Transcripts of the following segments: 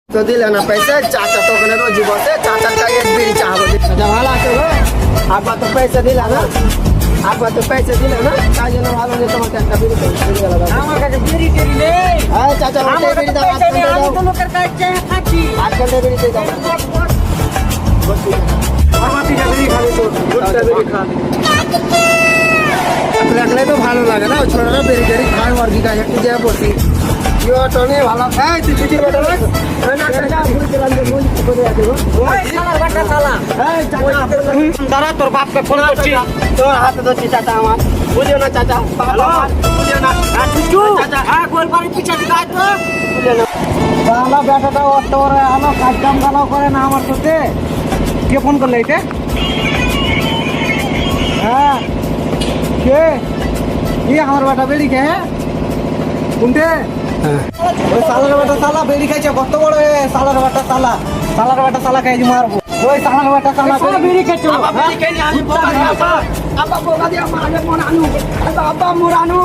तो दिले ना पैसे चाचा तो कने रोजी बसे चाचा का एक बीड़ी चाहबो जब भाला के हो आपा तो पैसे दिला ना आपा तो पैसे दिला ना काजे ना भालो ने তোমাকে একটা बीड़ी দিলা আমার কাছে बीड़ी টেরি নেই হ্যাঁ চাচা ওটা बीड़ी দাও আপনি দাও আমি তো লোকের কাছে খাচ্ছি আজকে बीड़ी দে দাও আমার পিঠা बीड़ी খাবে তো দুটা बीड़ी খা লাগলে তো ভালো লাগে না ছোটরা बीड़ी টেরি খায় আর কি কাছে একটু যা বসি यो टोनी ভালো এই তুই চিচির বেটা না না চাচা ভুল দিলাম যে ভুল করে আছে গো ওই শালা বাটা শালা এই চাচা দাঁড়া তোর বাপকে ফোন করছি তোর হাতে ধরছি চাচা আমার বুঝিও না চাচা হ্যালো বুঝিও না চুচু চাচা হ্যাঁ গোল বাড়ি পিছে দিলাই তো বুঝিও না শালা বেটাটা অত ওরে আলো কাজ কাম গালাও করে না আমার সাথে কে ফোন করলে এটা হ্যাঁ কে আমার বেটা বেড়ি কে কোনটে ওই সালার বেটা সালা বেরি খাইছে কত বড় সালার বেটা সালা খাইছে মারবো ওই সালার বেটা সালা বেরি খাইছে বাবা বেরি খাইনি আমি বাবা আপা বলা দিয়া মাগে মন আনু বাবা মুরানু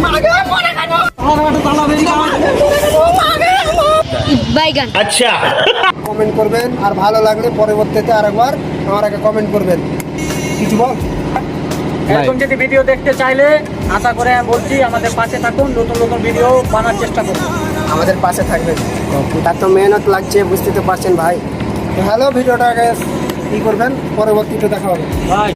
মাগে মন আনু সালার বেটা সালা বেরি মাগে বাইগান আচ্ছা কমেন্ট করবেন আর ভালো লাগলে পরবর্তীতে আরেকবার আমাকে কমেন্ট করবেন কিছু বল এরকম যদি ভিডিও দেখতে চাইলে আশা করে বলছি আমাদের পাশে থাকুন নতুন নতুন ভিডিও বানার চেষ্টা করুন আমাদের পাশে থাকবেন তার তো মেহনত লাগছে বুঝতে তো পারছেন ভাই হ্যালো ভিডিওটাকে কি করবেন পরবর্তীতে দেখা হবে ভাই।